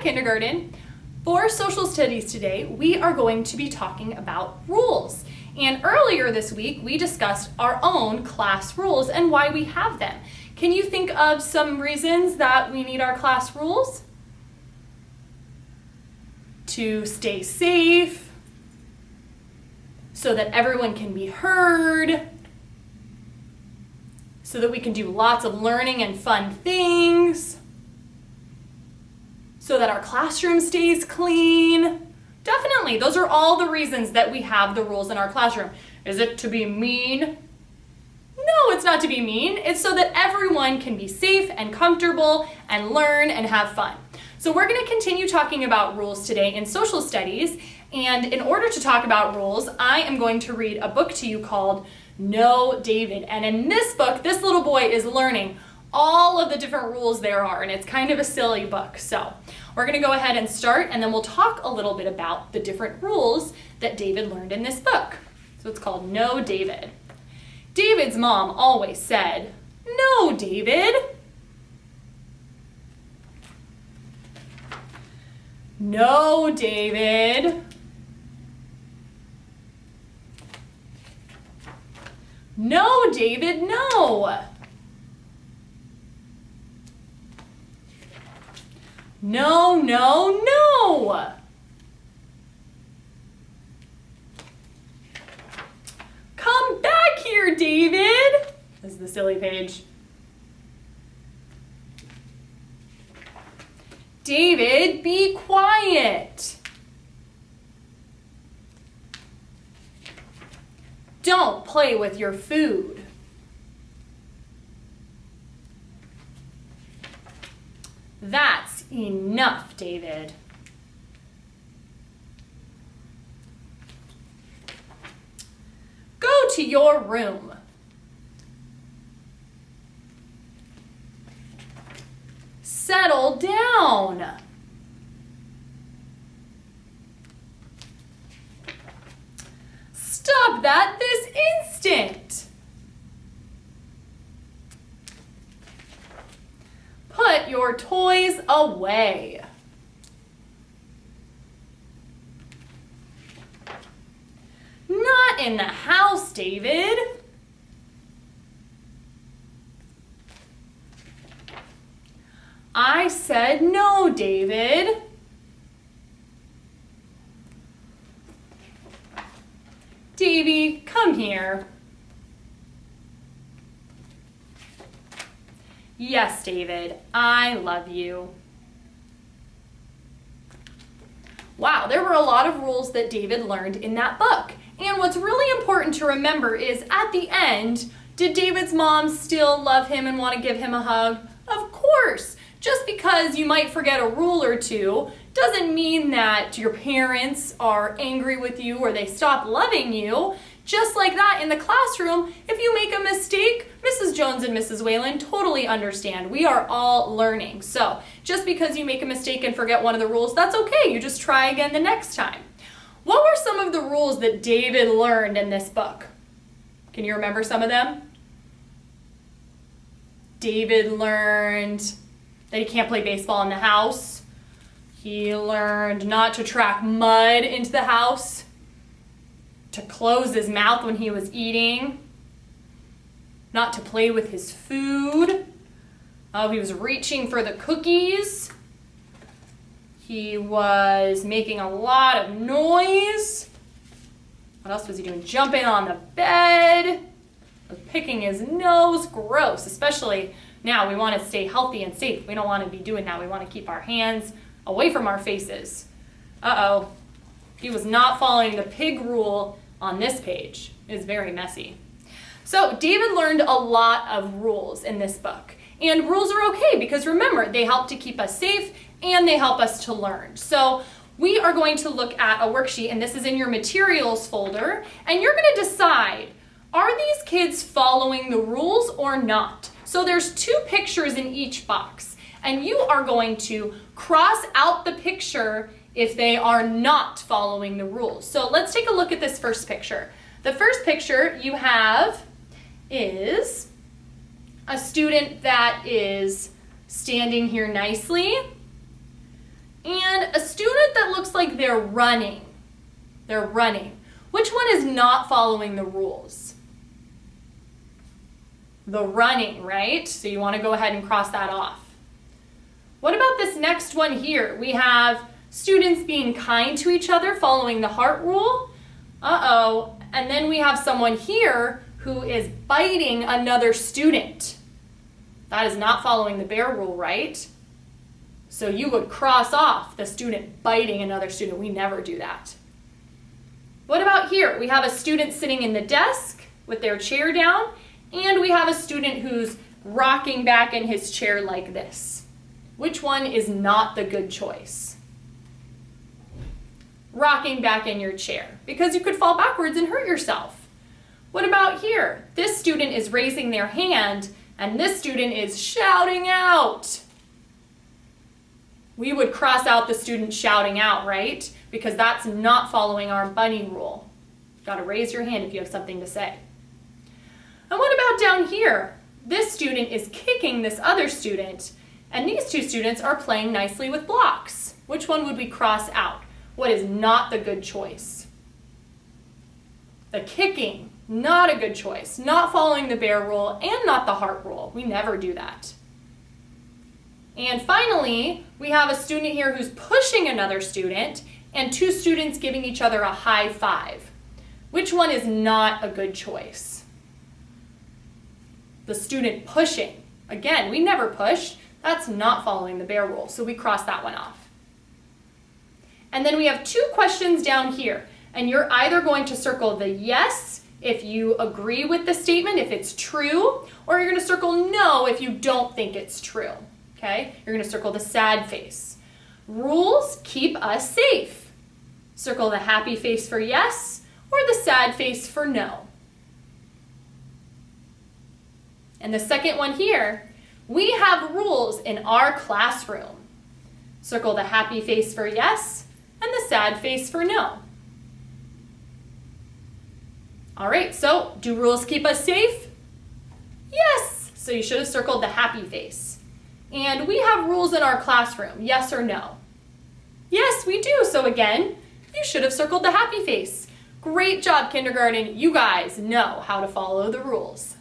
kindergarten. For social studies today, we are going to be talking about rules. And earlier this week, we discussed our own class rules and why we have them. Can you think of some reasons that we need our class rules? To stay safe, so that everyone can be heard, so that we can do lots of learning and fun things, so that our classroom stays clean. Definitely, those are all the reasons that we have the rules in our classroom. Is it to be mean? No, it's not to be mean. It's so that everyone can be safe and comfortable and learn and have fun. So we're going to continue talking about rules today in social studies. And in order to talk about rules, I am going to read a book to you called No, David. And in this book, this little boy is learning all of the different rules there are, and it's kind of a silly book. So we're going to go ahead and start, and then we'll talk a little bit about the different rules that David learned in this book. So it's called No, David. David's mom always said, "No, David." No, David. No, David, no. No, no, no. Come back here, David. This is the silly page. David, be quiet. Don't play with your food. That's enough, David. Go to your room. Settle down. Stop that this instant. Put your toys away. Not in the house, David. I said no, David. Davy, come here. Yes, David, I love you. Wow, there were a lot of rules that David learned in that book. And what's really important to remember is at the end, did David's mom still love him and want to give him a hug? Of course. Just because you might forget a rule or two doesn't mean that your parents are angry with you or they stop loving you. Just like that in the classroom, if you make a mistake, Mrs. Jones and Mrs. Whalen totally understand. We are all learning. So just because you make a mistake and forget one of the rules, that's okay. You just try again the next time. What were some of the rules that David learned in this book? Can you remember some of them? David learned that he can't play baseball in the house. He learned not to track mud into the house, to close his mouth when he was eating, not to play with his food. He was reaching for the cookies. He was making a lot of noise. What else was he doing? Jumping on the bed, picking his nose. Gross, especially now we want to stay healthy and safe. We don't want to be doing that. We want to keep our hands away from our faces. Uh-oh. He was not following the pig rule on this page. It's very messy. So David learned a lot of rules in this book. And rules are okay because remember, they help to keep us safe and they help us to learn. So we are going to look at a worksheet, and this is in your materials folder, and you're going to decide, are these kids following the rules or not? So there's 2 pictures in each box, and you are going to cross out the picture if they are not following the rules. So let's take a look at this first picture. The first picture you have is a student that is standing here nicely, and they're running. They're running. Which one is not following the rules? The running, right? So you want to go ahead and cross that off. What about this next one here? We have students being kind to each other, following the heart rule. Uh-oh. And then we have someone here who is biting another student. That is not following the bear rule, right? So you would cross off the student biting another student. We never do that. What about here? We have a student sitting in the desk with their chair down, and we have a student who's rocking back in his chair like this. Which one is not the good choice? Rocking back in your chair, because you could fall backwards and hurt yourself. What about here? This student is raising their hand, and this student is shouting out. We would cross out the student shouting out, right? Because that's not following our bunny rule. You've got to raise your hand if you have something to say. And what about down here? This student is kicking this other student, and these two students are playing nicely with blocks. Which one would we cross out? What is not the good choice? The kicking, not a good choice. Not following the bear rule and not the heart rule. We never do that. And finally, we have a student here who's pushing another student and two students giving each other a high five. Which one is not a good choice? The student pushing. Again, we never push. That's not following the bear rule, so we cross that one off. And then we have two questions down here, and you're either going to circle the yes if you agree with the statement, if it's true, or you're going to circle no if you don't think it's true. Okay? You're going to circle the sad face. Rules keep us safe. Circle the happy face for yes or the sad face for no. And the second one here, we have rules in our classroom. Circle the happy face for yes and the sad face for no. All right, so do rules keep us safe? Yes. So you should have circled the happy face. And we have rules in our classroom, yes or no? Yes, we do. So again, you should have circled the happy face. Great job, kindergarten. You guys know how to follow the rules.